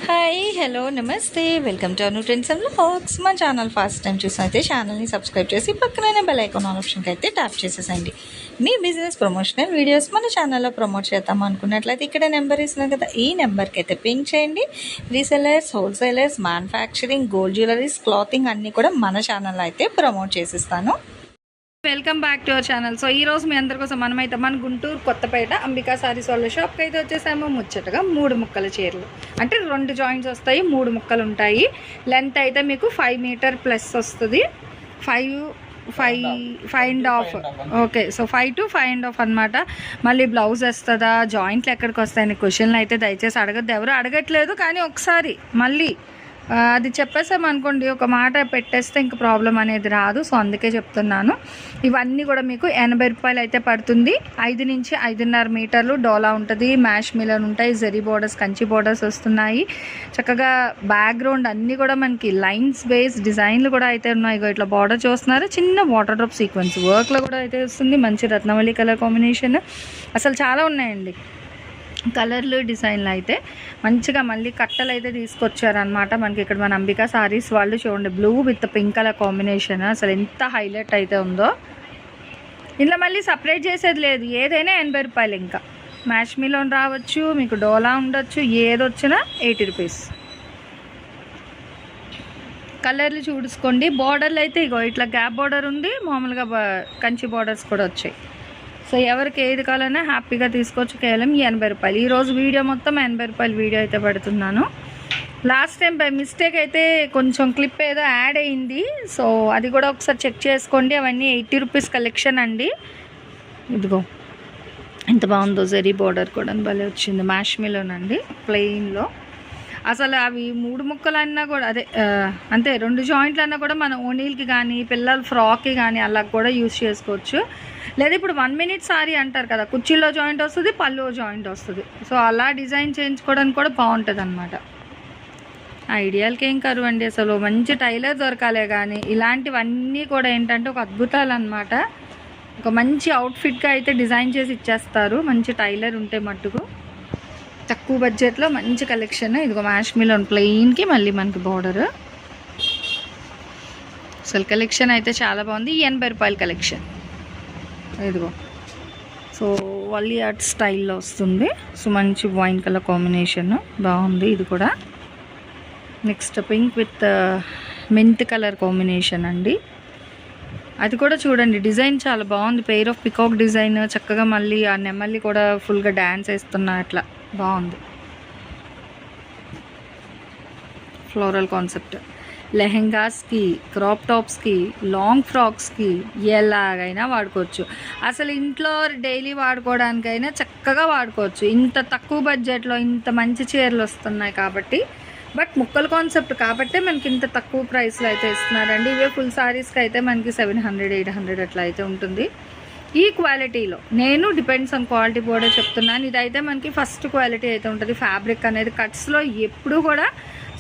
Hi hello నమస్తే welcome to Anu trends and vlogs. మా channel first time చూసినైతే ఛానల్ని subscribe చేసి పక్కనే బెల్ ఐకాన్ ఆప్షన్కి అయితే ట్యాప్ చేసేసండి. మీ బిజినెస్ ప్రమోషనల్ వీడియోస్ మన ఛానల్లో ప్రమోట్ చేద్దాం అనుకున్నట్లయితే ఇక్కడ నెంబర్ ఇస్తున్నాం కదా, ఈ నెంబర్కి అయితే పింక్ చేయండి. Resellers, wholesalers, manufacturing, gold jewelleries, clothing అన్నీ కూడా మన ఛానల్లో అయితే ప్రమోట్ చేసిస్తాను. Welcome back to our channel. So ఈరోజు మీ అందరి కోసం మనమైతే మన గుంటూరు కొత్తపేట అంబికా సారీస్ వాళ్ళ షాప్కి అయితే వచ్చేసాము. ముచ్చటగా 3 ముక్కల చీరలు, అంటే 2 జాయింట్స్ వస్తాయి, 3 ముక్కలు ఉంటాయి. లెంత్ అయితే మీకు 5 మీటర్ ప్లస్ వస్తుంది. 5.5 ఓకే. సో 5 to 5.5 అనమాట. మళ్ళీ బ్లౌజ్ వస్తుందా, జాయింట్లు ఎక్కడికి వస్తాయని క్వశ్చన్లు అయితే దయచేసి అడగద్దు. ఎవరు అడగట్లేదు, కానీ ఒకసారి మళ్ళీ అది చెప్పేసామనుకోండి, ఒక మాట పెట్టేస్తే ఇంక ప్రాబ్లం అనేది రాదు. సో అందుకే చెప్తున్నాను. ఇవన్నీ కూడా మీకు 80 రూపాయలు అయితే పడుతుంది. 5 నుంచి 5.5 మీటర్లు డోలా ఉంటుంది, మ్యాష్ మిలన్ ఉంటాయి, జరీ బోర్డర్స్, కంచి బోర్డర్స్ వస్తున్నాయి. చక్కగా బ్యాక్గ్రౌండ్ అన్నీ కూడా మనకి లైన్స్ బేస్ డిజైన్లు కూడా అయితే ఉన్నాయి. ఇట్లా బార్డర్ చూస్తున్నారు, చిన్న వాటర్ డ్రాప్ సీక్వెన్స్ వర్క్లో కూడా అయితే వస్తుంది. మంచి రత్నవల్లి కలర్ కాంబినేషన్, అసలు చాలా ఉన్నాయండి కలర్లు, డిజైన్లు అయితే మంచిగా. మళ్ళీ కట్టలు అయితే తీసుకొచ్చారనమాట మనకి ఇక్కడ మన అంబికా సారీస్ వాళ్ళు. చూడండి, blue with pink colour combination అసలు ఎంత హైలైట్ అయితే ఉందో. ఇంట్లో మళ్ళీ సపరేట్ చేసేది లేదు, ఏదైనా 80 రూపాయలు. ఇంకా మ్యాష్ మిలోన్ రావచ్చు, మీకు డోలా ఉండొచ్చు, ఏదొచ్చినా 80 రూపీస్. కలర్లు చూసుకోండి. బార్డర్లు అయితే ఇగో ఇట్లా గ్యాప్ బార్డర్ ఉంది, మామూలుగా కంచి బార్డర్స్ కూడా వచ్చాయి. సో ఎవరికి ఏది కావాలన్నా హ్యాపీగా తీసుకోవచ్చు. కేవలం 80 రూపాయలు. ఈరోజు వీడియో మొత్తం 80 రూపాయలు వీడియో అయితే పెడుతున్నాను. లాస్ట్ టైం బై మిస్టేక్ అయితే కొంచెం క్లిప్ ఏదో యాడ్ అయింది, సో అది కూడా ఒకసారి చెక్ చేసుకోండి. అవన్నీ 80 రూపీస్ కలెక్షన్ అండి. ఇదిగో ఎంత బాగుందో, జరీ బార్డర్ కూడా భలే వచ్చింది. మ్యాష్ మిలోన్ అండి, ప్లెయిన్లో. అసలు అవి 3 ముక్కలు అన్నా కూడా అదే అంతే, 2 జాయింట్లు అన్నా కూడా మనం ఓనీల్కి కానీ పిల్లల ఫ్రాక్కి కానీ అలా కూడా యూజ్ చేసుకోవచ్చు. లేదా ఇప్పుడు 1 మినిట్ సారీ అంటారు కదా, కుర్చీలో జాయింట్ వస్తుంది, పళ్ళు జాయింట్ వస్తుంది. సో అలా డిజైన్ చేయించుకోవడానికి కూడా బాగుంటుంది అనమాట. ఐడియాలకి ఏం కరువు అండి, అసలు మంచి టైలర్ దొరకాలే కానీ ఇలాంటివన్నీ కూడా ఏంటంటే ఒక అద్భుతాలు అనమాట. ఒక మంచి అవుట్ఫిట్గా అయితే డిజైన్ చేసి ఇచ్చేస్తారు మంచి టైలర్ ఉంటే మట్టుకు. తక్కువ బడ్జెట్లో మంచి కలెక్షన్. ఇదిగో మ్యాష్ మిలోన్ ప్లెయిన్కి మళ్ళీ మనకి బార్డర్. అసలు కలెక్షన్ అయితే చాలా బాగుంది. 80 రూపాయల కలెక్షన్. ఇదిగో సో వల్లీ ఆర్ట్ స్టైల్లో వస్తుంది. సో మంచి వైన్ కలర్ కాంబినేషన్ బాగుంది. ఇది కూడా next pink with mint colour combination అండి. అది కూడా చూడండి, డిజైన్ చాలా బాగుంది. పెయిర్ ఆఫ్ పికాక్ డిజైన్ చక్కగా. మళ్ళీ ఆ నెమల్లి కూడా ఫుల్గా డ్యాన్స్ వేస్తున్నా, అట్లా బాగుంది. Floral concept. లెహెంగాస్కి, క్రాప్ టాప్స్కి, లాంగ్ ఫ్రాక్స్కి ఎలాగైనా వాడుకోవచ్చు. అసలు ఇంట్లో డైలీ వాడుకోవడానికైనా చక్కగా వాడుకోవచ్చు. ఇంత తక్కువ బడ్జెట్లో ఇంత మంచి చీరలు వస్తున్నాయి కాబట్టి. బట్ ముక్కల కాన్సెప్ట్ కాబట్టే మనకి ఇంత తక్కువ ప్రైస్లో అయితే ఇస్తున్నారండి. ఇవే ఫుల్ సారీస్కి అయితే మనకి 700, 800 అట్లా అయితే ఉంటుంది. ఈ క్వాలిటీలో నేను డిపెండ్స్ ఆన్ క్వాలిటీ కూడా చెప్తున్నాను. ఇదైతే మనకి ఫస్ట్ క్వాలిటీ అయితే ఉంటుంది. ఫ్యాబ్రిక్ అనేది కట్స్లో ఎప్పుడు కూడా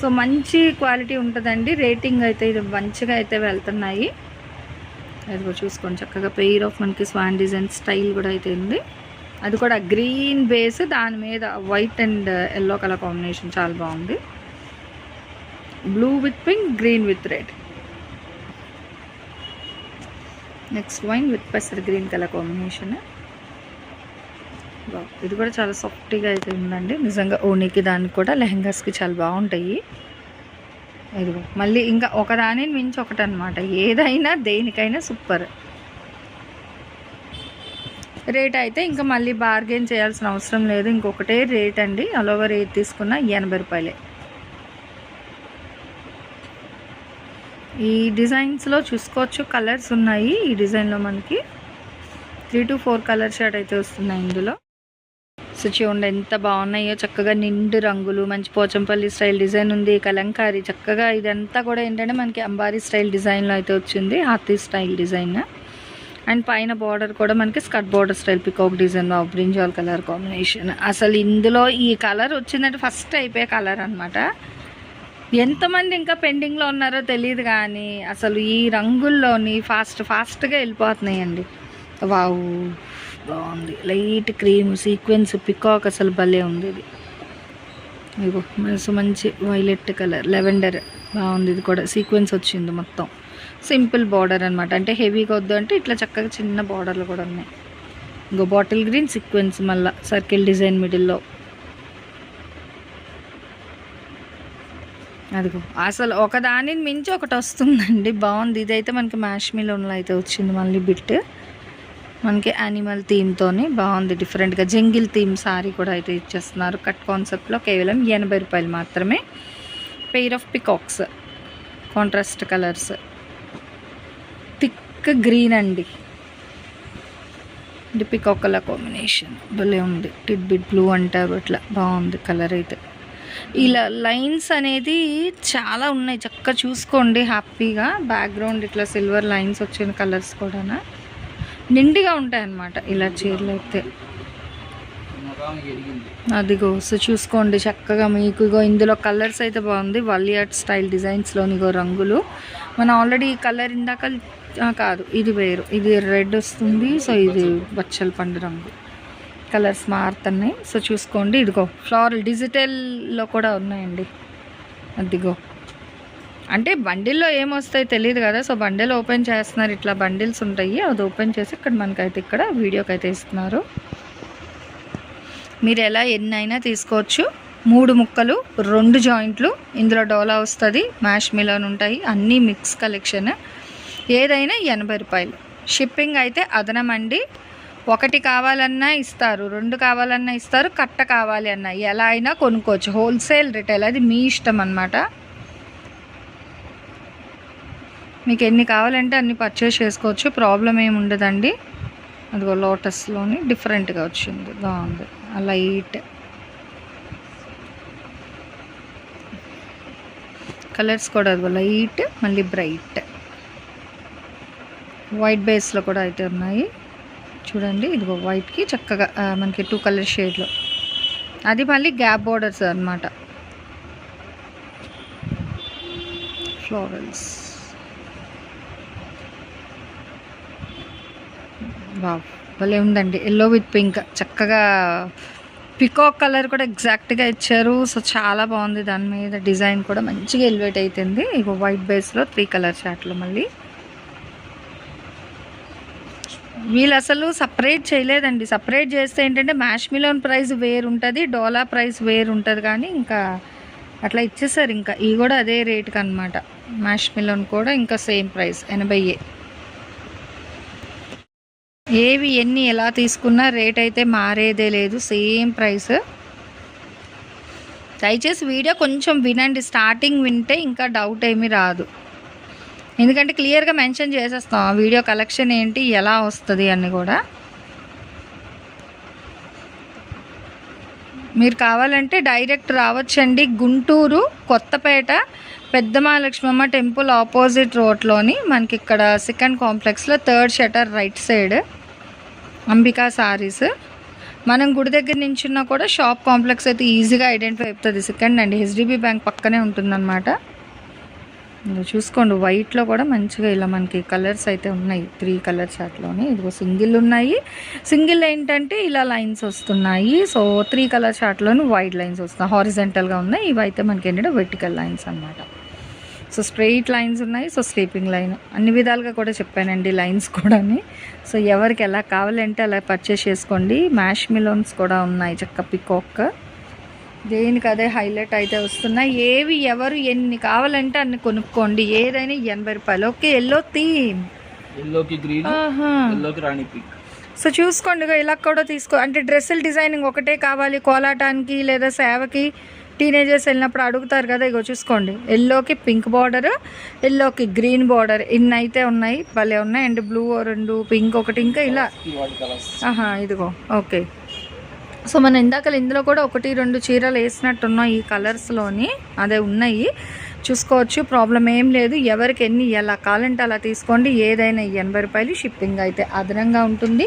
సో మంచి క్వాలిటీ ఉంటుందండి. రేటింగ్ అయితే ఇది మంచిగా అయితే వెళ్తున్నాయి. అది కూడా చూసుకోండి చక్కగా. పెయిర్ ఆఫ్ మనకి స్వాన్ డిజైన్ స్టైల్ కూడా అయితే ఉంది. అది కూడా గ్రీన్ బేస్, దాని మీద white and yellow colour combination చాలా బాగుంది. Blue with pink, green with red. Next wine with పెసర్ గ్రీన్ కలర్ కాంబినేషన్. ఇది కూడా చాలా సాఫ్ట్గా అయితే ఉందండి. నిజంగా ఓనీకి దానికి కూడా లెహెంగాస్కి చాలా బాగుంటాయి. ఇదిగో మళ్ళీ ఇంకా ఒకదాని మించి ఒకటి అనమాట. ఏదైనా దేనికైనా సూపర్. రేట్ అయితే ఇంకా మళ్ళీ బార్గెన్ చేయాల్సిన అవసరం లేదు. ఇంకొకటే రేట్ అండి. అలోవర్ ఏది తీసుకున్నా 80 రూపాయలే. ఈ డిజైన్స్లో చూసుకోవచ్చు, కలర్స్ ఉన్నాయి. ఈ డిజైన్లో మనకి 3 to 4 కలర్ షర్ట్ అయితే వస్తున్నాయి ఇందులో. సో చూడండి ఎంత బాగున్నాయో, చక్కగా నిండు రంగులు, మంచి పోచంపల్లి స్టైల్ డిజైన్ ఉంది. కలంకారీ చక్కగా. ఇదంతా కూడా ఏంటంటే మనకి అంబారీ స్టైల్ డిజైన్లో అయితే వచ్చింది, హాతీ స్టైల్ డిజైన్. అండ్ పైన బార్డర్ కూడా మనకి స్కర్ట్ బార్డర్ స్టైల్ పికాక్ డిజైన్లో బ్రింజాల్ కలర్ కాంబినేషన్. అసలు ఇందులో ఈ కలర్ వచ్చిందంటే ఫస్ట్ అయిపోయే కలర్ అనమాట. ఎంతమంది ఇంకా పెండింగ్లో ఉన్నారో తెలియదు, కానీ అసలు ఈ రంగుల్లోని ఫాస్ట్గా వెళ్ళిపోతున్నాయండి. వావ్, బాగుంది. లైట్ క్రీమ్ సీక్వెన్స్ పికాక్ అసలు భలే ఉంది. ఇది ఇగో మంచి వైలెట్ కలర్ లెవెండర్ బాగుంది. ఇది కూడా సీక్వెన్స్ వచ్చింది మొత్తం. సింపుల్ బార్డర్ అనమాట. అంటే హెవీగా వద్దు అంటే ఇట్లా చక్కగా చిన్న బార్డర్లు కూడా ఉన్నాయి. ఇంకో బాటిల్ గ్రీన్ సీక్వెన్స్ మళ్ళీ సర్కిల్ డిజైన్ మిడిల్లో. అదిగో అసలు ఒకదానిని మించి ఒకటి వస్తుందండి. బాగుంది. ఇదైతే మనకి మ్యాష్ మిలోన్లో అయితే వచ్చింది మళ్ళీ బిట్. మనకి యానిమల్ థీమ్తోని బాగుంది. డిఫరెంట్గా జంగిల్ థీమ్ సారీ కూడా అయితే ఇచ్చేస్తున్నారు. కట్ కాన్సెప్ట్లో కేవలం 80 రూపాయలు మాత్రమే. Pair of peacocks contrast colours. Thick green అండి. ఇది పికాక్ కలర్ కాంబినేషన్ భలే ఉంది. టిడ్ బిట్ బ్లూ అంటారు ఇట్లా బాగుంది కలర్ అయితే. ఇలా లైన్స్ అనేది చాలా ఉన్నాయి. చక్కగా చూసుకోండి హ్యాపీగా. బ్యాక్గ్రౌండ్ ఇట్లా సిల్వర్ లైన్స్ వచ్చిన కలర్స్ కూడా నిండిగా ఉంటాయి అన్నమాట ఇలా చీరలు అయితే. అదిగో సో చూసుకోండి చక్కగా మీకు. ఇగో ఇందులో కలర్స్ అయితే బాగుంది. వల్లియార్ట్ స్టైల్ డిజైన్స్లోని ఇగో రంగులు. మనం ఆల్రెడీ ఈ కలర్ ఇందాక కాదు, ఇది వేరు. ఇది రెడ్ వస్తుంది. సో ఇది బచ్చల పండు రంగు. కలర్స్ మారుతున్నాయి. సో చూసుకోండి. ఇదిగో ఫ్లోరల్ డిజిటల్లో కూడా ఉన్నాయండి. అదిగో అంటే బండిల్లో ఏమొస్తాయి తెలియదు కదా. సో బండిల్ ఓపెన్ చేస్తున్నారు. ఇట్లా బండిల్స్ ఉంటాయి. అది ఓపెన్ చేసి ఇక్కడ మనకైతే ఇక్కడ వీడియోకి అయితే ఇస్తున్నారు. మీరు ఎలా ఎన్నైనా తీసుకోవచ్చు. 3 ముక్కలు 2 జాయింట్లు. ఇందులో డోలా వస్తుంది, మ్యాష్ మిలోన్ ఉంటాయి. అన్నీ మిక్స్ కలెక్షన్. ఏదైనా 80 రూపాయలు. షిప్పింగ్ అయితే అదనమండి. 1 కావాలన్నా ఇస్తారు, 2 కావాలన్నా ఇస్తారు, కట్ట కావాలి అన్నా ఎలా అయినా కొనుక్కోవచ్చు. హోల్సేల్ రిటైల్ అది మీ ఇష్టం అన్నమాట. మీకు ఎన్ని కావాలంటే అన్ని పర్చేస్ చేసుకోవచ్చు. ప్రాబ్లం ఏమి ఉండదండి. అదిగో లోటస్లోని డిఫరెంట్గా వచ్చింది. బాగుంది. లైట్ కలర్స్ కూడా అదిగో లైట్ మళ్ళీ బ్రైట్. వైట్ బేస్లో కూడా అయితే ఉన్నాయి చూడండి. ఇదిగో వైట్కి చక్కగా మనకి 2 కలర్ షేడ్లో. అది మళ్ళీ గ్యాప్ బోర్డర్స్ అన్నమాట. ఫ్లోరల్స్ వావ్ భలే ఉందండి. ఎల్లో విత్ పింక్ చక్కగా పికాక్ కలర్ కూడా ఎగ్జాక్ట్గా ఇచ్చారు. సో చాలా బాగుంది. దాని మీద డిజైన్ కూడా మంచిగా ఎలివేట్ అవుతుంది. ఇక వైట్ బేస్లో 3 కలర్ చాట్లు. మళ్ళీ వీళ్ళు అసలు సపరేట్ చేయలేదండి. సపరేట్ చేస్తే ఏంటంటే మ్యాష్ మిలోన్ ప్రైస్ వేరు ఉంటుంది, డోలా ప్రైస్ వేరు ఉంటుంది. కానీ ఇంకా అట్లా ఇచ్చేసారు. ఇంకా ఇవి కూడా అదే రేట్కి అనమాట. మ్యాష్ మిలోన్ కూడా ఇంకా సేమ్ ప్రైస్ 80. ఏవి ఎన్ని ఎలా తీసుకున్నా రేట్ అయితే మారేదే లేదు. Same price. దయచేసి వీడియో కొంచెం వినండి. స్టార్టింగ్ వింటే ఇంకా డౌట్ ఏమీ రాదు. ఎందుకంటే క్లియర్గా మెన్షన్ చేసేస్తాం ఆ వీడియో కలెక్షన్ ఏంటి, ఎలా వస్తుంది అని కూడా. మీరు కావాలంటే డైరెక్ట్ రావచ్చండి. గుంటూరు కొత్తపేట పెద్ద మహాలక్ష్మమ్మ టెంపుల్ ఆపోజిట్ రోడ్లోని మనకి ఇక్కడ సెకండ్ కాంప్లెక్స్లో 3rd shutter right side Ambika Sarees. మనం గుడి దగ్గర నించున్నా కూడా షాప్ కాంప్లెక్స్ అయితే ఈజీగా ఐడెంటిఫై అవుతుంది. సెకండ్ అండి హెచ్డిబి బ్యాంక్ పక్కనే ఉంటుందన్నమాట. చూసుకోండి వైట్లో కూడా మంచిగా ఇలా మనకి కలర్స్ అయితే ఉన్నాయి. 3 కలర్స్ చాట్లోని. ఇదిగో సింగిల్ ఉన్నాయి. సింగిల్ ఏంటంటే ఇలా లైన్స్ వస్తున్నాయి. సో 3 కలర్ చాట్లోని వైట్ లైన్స్ వస్తున్నాయి. హారిజెంటల్గా ఉన్నాయి. ఇవైతే మనకి ఏంటంటే వెర్టికల్ లైన్స్ అన్నమాట. సో స్ట్రెయిట్ లైన్స్ ఉన్నాయి. సో స్లీపింగ్ లైన్ అన్ని విధాలుగా కూడా చెప్పానండి లైన్స్ కూడా. సో ఎవరికి ఎలా కావాలంటే అలా పర్చేస్ చేసుకోండి. మ్యాష్ మిలోన్స్ కూడా ఉన్నాయి. చక్క పికాక్ దేనికి అదే హైలైట్ అయితే వస్తున్నాయి. ఏవి ఎవరు ఎన్ని కావాలంటే అన్ని కొనుక్కోండి. ఏదైనా 80 రూపాయలు. ఓకే ఎల్లో థీమ్, ఎల్లోకి గ్రీన్, ఎల్లోకి రాణి పింక్. సో చూసుకోండి ఇలా కూడా తీసుకో. అంటే డ్రెస్సుల డిజైనింగ్ ఒకటే కావాలి కోలాటానికి లేదా సేవకి టీనేజర్స్ వెళ్ళినప్పుడు అడుగుతారు కదా. ఇగో చూసుకోండి ఎల్లోకి పింక్ బార్డర్, ఎల్లోకి గ్రీన్ బార్డర్. ఇన్ని అయితే ఉన్నాయి. భలే ఉన్నాయి. అండ్ బ్లూ 2, పింక్ ఒకటి, ఇంకా ఇలా ఇదిగో. ఓకే సో మన ఇందాక ఇందులో కూడా 1, 2 చీరలు వేసినట్టున్నాయి ఈ కలర్స్లోని. అదే ఉన్నాయి. చూసుకోవచ్చు, ప్రాబ్లం ఏం లేదు. ఎవరికి ఎన్ని ఎలా కావాలంటే అలా తీసుకోండి. ఏదైనా 80 రూపాయలు, షిప్పింగ్ అయితే అదనంగా ఉంటుంది.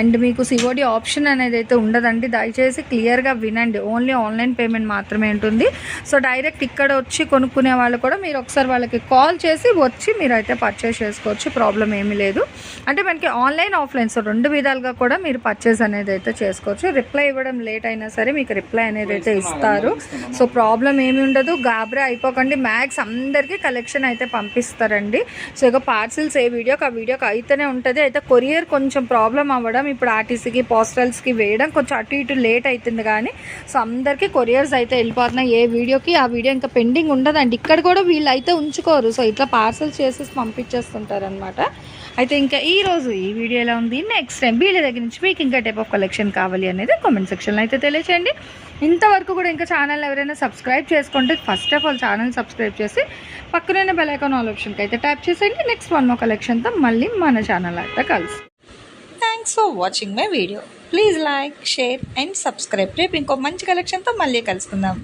అండ్ మీకు సిఓడి ఆప్షన్ అనేది అయితే ఉండదండి, దయచేసి క్లియర్గా వినండి. ఓన్లీ ఆన్లైన్ పేమెంట్ మాత్రమే ఉంటుంది. సో డైరెక్ట్ ఇక్కడ వచ్చి కొనుక్కునే వాళ్ళు కూడా మీరు ఒకసారి వాళ్ళకి కాల్ చేసి వచ్చి మీరైతే పర్చేస్ చేసుకోవచ్చు, ప్రాబ్లం ఏమీ లేదు. అంటే మనకి ఆన్లైన్ ఆఫ్లైన్ సో 2 విధాలుగా కూడా మీరు పర్చేస్ అనేది అయితే చేసుకోవచ్చు. రిప్లై ఇవ్వడం లేట్ అయినా సరే మీకు రిప్లై అనేది అయితే ఇస్తారు. సో ప్రాబ్లం ఏమి ఉండదు, గాబరా అయిపోకండి. మ్యాక్స్ అందరికీ కలెక్షన్ అయితే పంపిస్తారండి. సో ఇక పార్సిల్స్ ఏ వీడియోకి ఆ వీడియోకి అయితేనే ఉంటుంది. అయితే కొరియర్ కొంచెం ప్రాబ్లం అవ్వడం, ఇప్పుడు ఆర్టీసీకి పోస్టల్స్కి వేయడం కొంచెం అటు ఇటు లేట్ అవుతుంది, కానీ సో అందరికీ కొరియర్స్ అయితే వెళ్ళిపోతున్నాయి. ఏ వీడియోకి ఆ వీడియో ఇంకా పెండింగ్ ఉండదండి. ఇక్కడ కూడా వీళ్ళు అయితే ఉంచుకోరు, సో ఇట్లా పార్సల్స్ చేసేసి పంపించేస్తుంటారు అనమాట. అయితే ఇంకా ఈరోజు ఈ వీడియో ఎలా ఉంది, నెక్స్ట్ టైం వీళ్ళ దగ్గర నుంచి మీకు ఇంకా టైప్ ఆఫ్ కలెక్షన్ కావాలి అనేది కామెంట్ సెక్షన్లో అయితే తెలియచేయండి. ఇంతవరకు కూడా ఇంకా ఛానల్ ఎవరైనా సబ్స్క్రైబ్ చేసుకుంటే first of all channel subscribe చేసి పక్కన బెల్ ఐకాన్ ఆల్ ఆప్షన్కి అయితే ట్యాప్ చేసేయండి. నెక్స్ట్ వన్ మో కలెక్షన్తో మళ్ళీ మన ఛానల్ అయితే కలుసు. Thanks for watching my video. Please like, share and subscribe. రేపు ఇంకో మంచి కలెక్షన్తో మళ్ళీ కలుసుకుందాం.